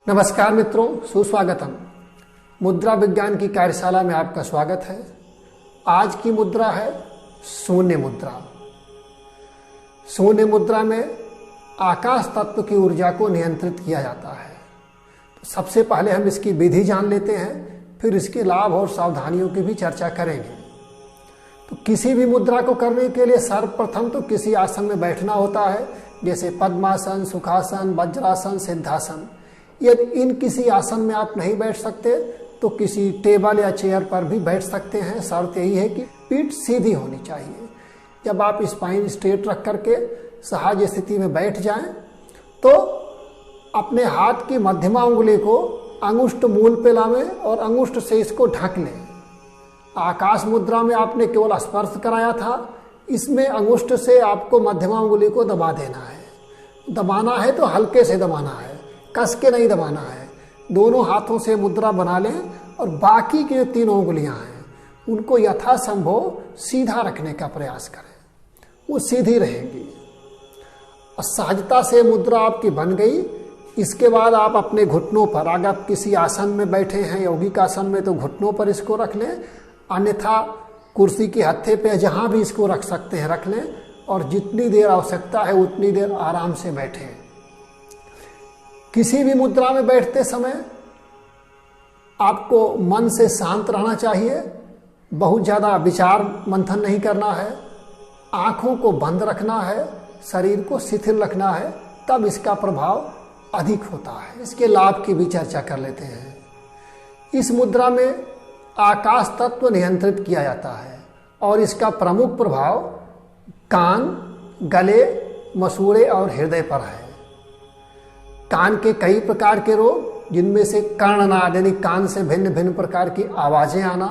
नमस्कार मित्रों, सुस्वागतम। मुद्रा विज्ञान की कार्यशाला में आपका स्वागत है। आज की मुद्रा है शून्य मुद्रा। शून्य मुद्रा में आकाश तत्व की ऊर्जा को नियंत्रित किया जाता है। तो सबसे पहले हम इसकी विधि जान लेते हैं, फिर इसके लाभ और सावधानियों की भी चर्चा करेंगे। तो किसी भी मुद्रा को करने के लिए सर्वप्रथम तो किसी आसन में बैठना होता है, जैसे पद्मासन, सुखासन, वज्रासन, सिद्धासन। यदि इन किसी आसन में आप नहीं बैठ सकते तो किसी टेबल या चेयर पर भी बैठ सकते हैं। शर्त यही है कि पीठ सीधी होनी चाहिए। जब आप स्पाइन स्ट्रेट रख करके सहज स्थिति में बैठ जाएं तो अपने हाथ की मध्यमा उंगली को अंगुष्ठ मूल पे लावें और अंगुष्ठ से इसको ढक लें। आकाश मुद्रा में आपने केवल स्पर्श कराया था, इसमें अंगुष्ठ से आपको मध्यमा उंगली को दबा देना है। दबाना है तो हल्के से दबाना है, कस के नहीं दबाना है। दोनों हाथों से मुद्रा बना लें और बाकी की जो तीनों उंगलियां हैं उनको यथासंभव सीधा रखने का प्रयास करें, वो सीधी रहेंगी। और सहजता से मुद्रा आपकी बन गई। इसके बाद आप अपने घुटनों पर, अगर आप किसी आसन में बैठे हैं यौगिक आसन में, तो घुटनों पर इसको रख लें, अन्यथा कुर्सी के हत्थे पे जहां भी इसको रख सकते हैं रख लें और जितनी देर आवश्यकता है उतनी देर आराम से बैठें। किसी भी मुद्रा में बैठते समय आपको मन से शांत रहना चाहिए, बहुत ज़्यादा विचार मंथन नहीं करना है, आँखों को बंद रखना है, शरीर को शिथिल रखना है, तब इसका प्रभाव अधिक होता है। इसके लाभ की भी चर्चा कर लेते हैं। इस मुद्रा में आकाश तत्व नियंत्रित किया जाता है और इसका प्रमुख प्रभाव कान, गले, मसूड़े और हृदय पर है। कान के कई प्रकार के रोग, जिनमें से कर्णनाद यानी कान से भिन्न भिन्न प्रकार की आवाजें आना,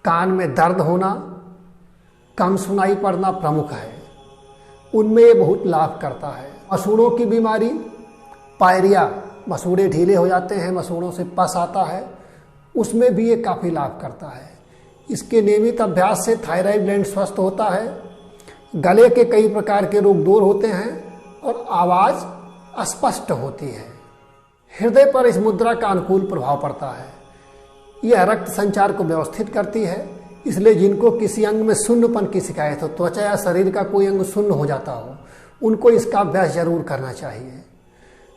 कान में दर्द होना, कम सुनाई पड़ना प्रमुख है। उनमें ये बहुत लाभ करता है। मसूड़ों की बीमारी, पायरिया, मसूड़े ढीले हो जाते हैं, मसूड़ों से पस आता है, उसमें भी ये काफ़ी लाभ करता है। इसके नियमित अभ्यास से थायराइड ग्लैंड स्वस्थ होता है, गले के कई प्रकार के रोग दूर होते हैं और आवाज़ स्पष्ट होती है। हृदय पर इस मुद्रा का अनुकूल प्रभाव पड़ता है। यह रक्त संचार को व्यवस्थित करती है, इसलिए जिनको किसी अंग में शून्यपन की शिकायत हो, त्वचा या शरीर का कोई अंग शून्य हो जाता हो, उनको इसका अभ्यास जरूर करना चाहिए।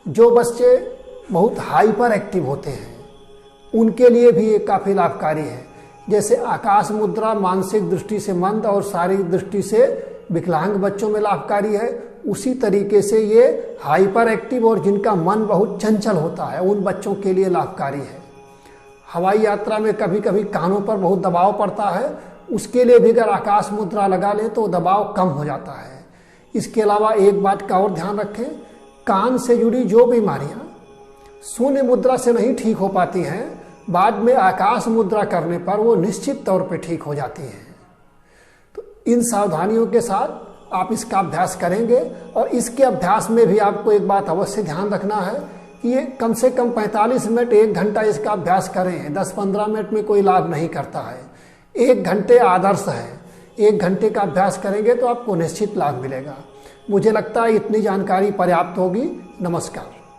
जो बच्चे बहुत हाइपर एक्टिव होते हैं उनके लिए भी ये काफ़ी लाभकारी है। जैसे आकाश मुद्रा मानसिक दृष्टि से मंद और शारीरिक दृष्टि से विकलांग बच्चों में लाभकारी है, उसी तरीके से ये हाइपर एक्टिव और जिनका मन बहुत चंचल होता है उन बच्चों के लिए लाभकारी है। हवाई यात्रा में कभी कभी कानों पर बहुत दबाव पड़ता है, उसके लिए भी अगर आकाश मुद्रा लगा लें तो दबाव कम हो जाता है। इसके अलावा एक बात का और ध्यान रखें, कान से जुड़ी जो बीमारियां शून्य मुद्रा से नहीं ठीक हो पाती हैं, बाद में आकाश मुद्रा करने पर वो निश्चित तौर पर ठीक हो जाती हैं। तो इन सावधानियों के साथ आप इसका अभ्यास करेंगे और इसके अभ्यास में भी आपको एक बात अवश्य ध्यान रखना है कि ये कम से कम 45 मिनट 1 घंटा इसका अभ्यास करें। 10-15 मिनट में कोई लाभ नहीं करता है, 1 घंटे आदर्श है। 1 घंटे का अभ्यास करेंगे तो आपको निश्चित लाभ मिलेगा। मुझे लगता है इतनी जानकारी पर्याप्त होगी। नमस्कार।